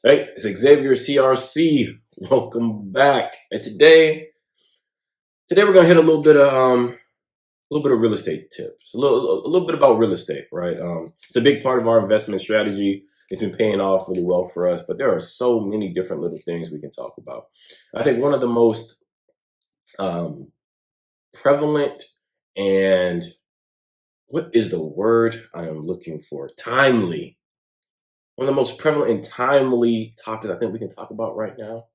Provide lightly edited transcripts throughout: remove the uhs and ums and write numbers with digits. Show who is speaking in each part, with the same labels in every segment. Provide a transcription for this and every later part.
Speaker 1: Hey, it's Xavier CRC. Welcome back. And today we're gonna hit a little bit of real estate tips. A little bit about real estate, right? It's a big part of our investment strategy. It's been paying off really well for us, but there are so many different little things we can talk about. I think one of the most prevalent and what is the word I am looking for? Timely. One of the most prevalent and timely topics I think we can talk about right now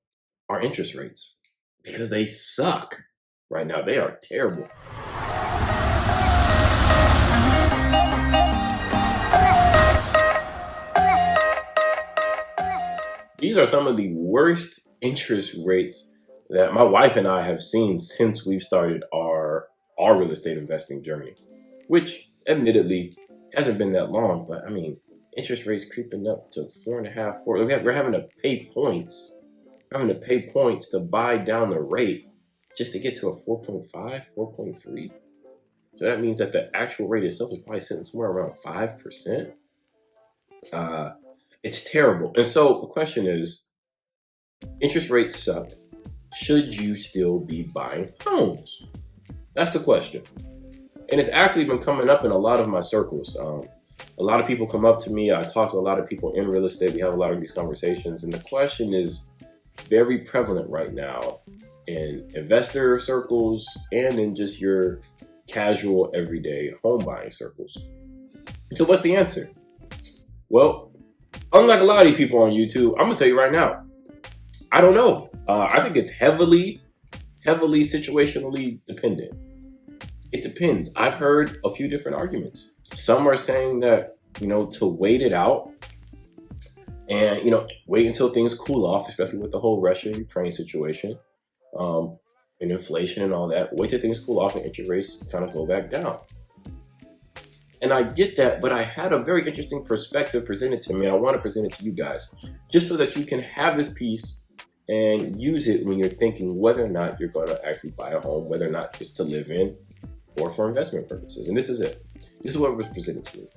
Speaker 1: are interest rates, because they suck right now. They are terrible. These are some of the worst interest rates that my wife and I have seen since we've started our real estate investing journey, which admittedly hasn't been that long, but I mean, interest rates creeping up to 4.5, 4. We're having to pay points. We're having to pay points to buy down the rate just to get to a 4.5, 4.3. So that means that the actual rate itself is probably sitting somewhere around 5%. It's terrible. And so the question is, interest rates suck. Should you still be buying homes? That's the question. And it's actually been coming up in a lot of my circles. A lot of people come up to me. I talk to a lot of people in real estate. We have a lot of these conversations. And the question is very prevalent right now in investor circles and in just your casual, everyday home buying circles. So what's the answer? Well, unlike a lot of these people on YouTube, I'm going to tell you right now, I don't know. I think it's heavily situationally dependent. It depends. I've heard a few different arguments. Some are saying that, to wait it out and, wait until things cool off, especially with the whole Russia-Ukraine situation, and inflation and all that. Wait till things cool off and interest rates kind of go back down. And I get that, but I had a very interesting perspective presented to me. And I want to present it to you guys, just so that you can have this piece and use it when you're thinking whether or not you're going to actually buy a home, whether or not it's to live in or for investment purposes. And this is it. This is what was presented to me.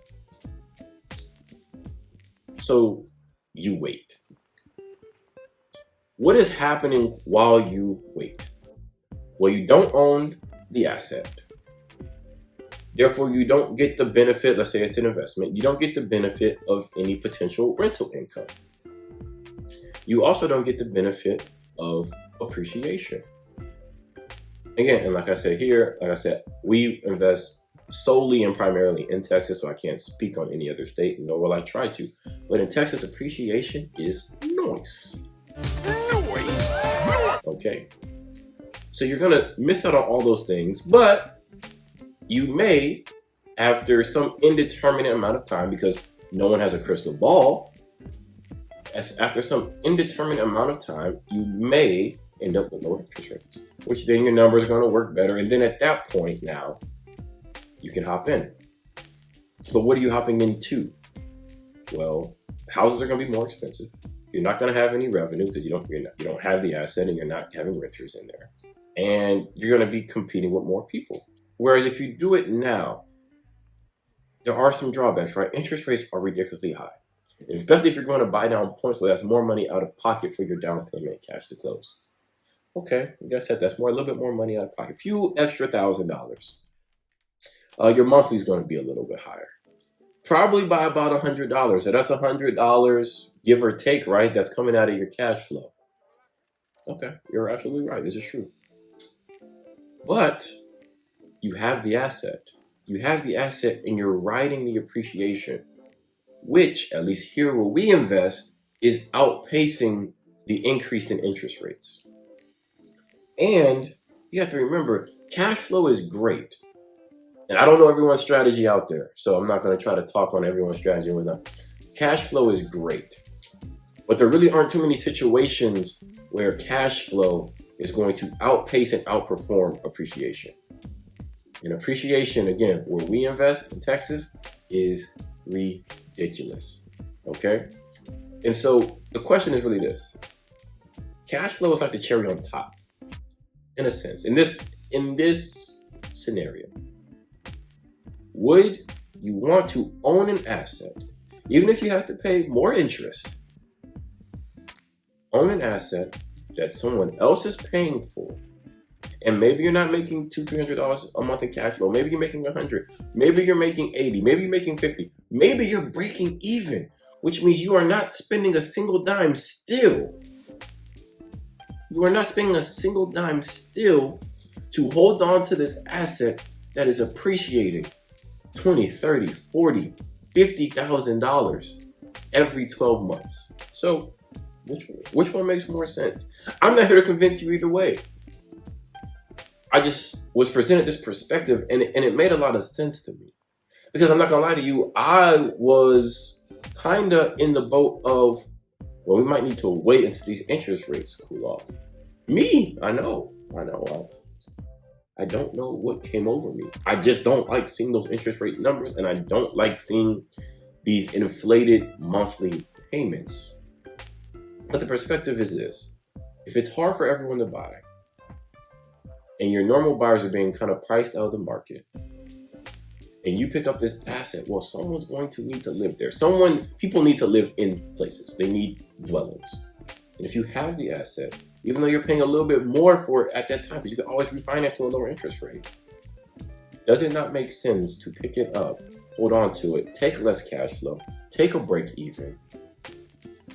Speaker 1: So you wait. What is happening while you wait? Well, you don't own the asset. Therefore, you don't get the benefit. Let's say it's an investment. You don't get the benefit of any potential rental income. You also don't get the benefit of appreciation. Again, and like I said, we invest solely and primarily in Texas, so I can't speak on any other state, nor will I try to. But in Texas, appreciation is nice. Okay. So you're going to miss out on all those things, but you may, after some indeterminate amount of time, because no one has a crystal ball, after some indeterminate amount of time, you may end up with lower interest rates, which then your numbers are going to work better. And then at that point now, you can hop in. But what are you hopping into? Well, houses are going to be more expensive. You're not going to have any revenue because you don't have the asset and you're not having renters in there. And you're going to be competing with more people. Whereas if you do it now, there are some drawbacks, right? Interest rates are ridiculously high. Especially if you're going to buy down points, well, that's more money out of pocket for your down payment cash to close. Okay, like I said, that's a little bit more money out of pocket. A few extra $1,000. Your monthly is going to be a little bit higher. Probably by about $100. So that's $100, give or take, right? That's coming out of your cash flow. Okay, you're absolutely right. This is true. But you have the asset. You have the asset and you're riding the appreciation, which, at least here where we invest, is outpacing the increase in interest rates. And you have to remember, cash flow is great. And I don't know everyone's strategy out there, so I'm not going to try to talk on everyone's strategy with them. Cash flow is great. But there really aren't too many situations where cash flow is going to outpace and outperform appreciation. And appreciation, again, where we invest in Texas, is ridiculous. Okay? And so the question is really this. Cash flow is like the cherry on top, in a sense. In this scenario, would you want to own an asset, even if you have to pay more interest, own an asset that someone else is paying for, and maybe you're not making $200-300 a month in cash flow. Maybe you're making 100. Maybe you're making 80. Maybe you're making 50. Maybe you're breaking even, which means you are not spending a single dime still. You are not spending a single dime still to hold on to this asset that is appreciating $20, $30, $40, $50,000 every 12 months. So which one makes more sense? I'm not here to convince you either way. I just was presented this perspective, and it made a lot of sense to me. Because I'm not gonna lie to you, I was kinda in the boat of, well, we might need to wait until these interest rates cool off. Me, I know. I don't know what came over me. I just don't like seeing those interest rate numbers, and I don't like seeing these inflated monthly payments. But the perspective is this: if it's hard for everyone to buy, and your normal buyers are being kind of priced out of the market, and you pick up this asset, well, someone's going to need to live there. People need to live in places. They need dwellings. And if you have the asset, even though you're paying a little bit more for it at that time, because you can always refinance to a lower interest rate, does it not make sense to pick it up, hold on to it, take less cash flow, take a break even,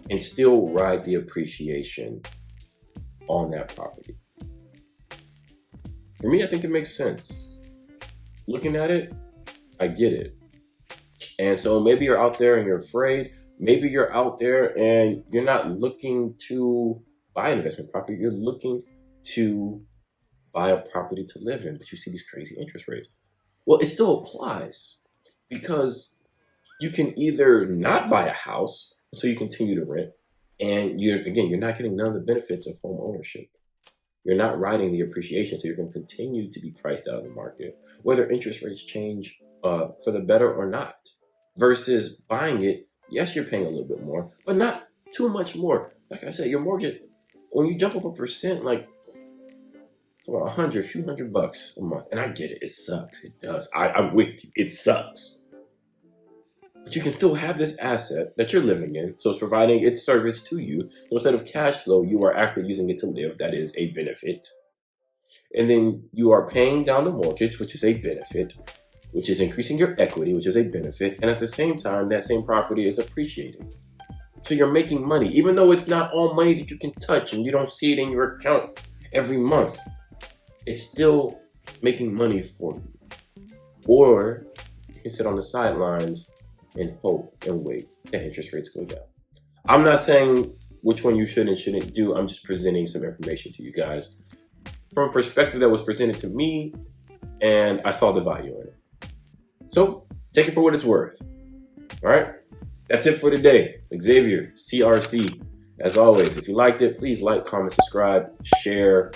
Speaker 1: and still ride the appreciation on that property? For me, I think it makes sense. Looking at it, I get it. And so maybe you're out there and you're afraid. Maybe you're out there and you're not looking to buy an investment property. You're looking to buy a property to live in, but you see these crazy interest rates. Well, it still applies, because you can either not buy a house, so you continue to rent, and you're not getting none of the benefits of home ownership. You're not riding the appreciation, so you're going to continue to be priced out of the market, whether interest rates change for the better or not. Versus buying it, yes, you're paying a little bit more, but not too much more. Like I said, your mortgage, when you jump up a percent, like for a few hundred bucks a month, and I get it, it sucks, it does. I'm with you, it sucks. But you can still have this asset that you're living in, so it's providing its service to you. So instead of cash flow, you are actually using it to live. That is a benefit. And then you are paying down the mortgage, which is a benefit, which is increasing your equity, which is a benefit. And at the same time, that same property is appreciating. So you're making money, even though it's not all money that you can touch and you don't see it in your account every month. It's still making money for you. Or you can sit on the sidelines and hope and wait that interest rates go down. I'm not saying which one you should and shouldn't do. I'm just presenting some information to you guys from a perspective that was presented to me, and I saw the value in it. So take it for what it's worth. All right, that's it for today. Xavier, CRC. As always, if you liked it, please like, comment, subscribe, share.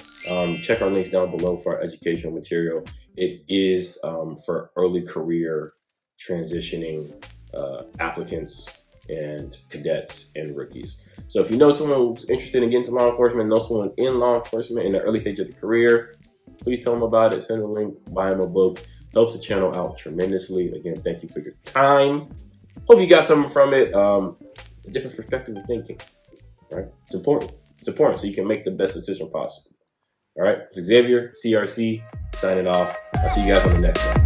Speaker 1: Check our links down below for our educational material. It is for early career transitioning applicants and cadets and rookies. So if you know someone who's interested in getting to law enforcement, know someone in law enforcement in the early stage of the career, please tell them about it. Send them a link, buy them a book. Helps the channel out tremendously. Again, thank you for your time. Hope you got something from it. A different perspective of thinking. Right? It's important. It's important so you can make the best decision possible. All right. It's Xavier, CRC, signing off. I'll see you guys on the next one.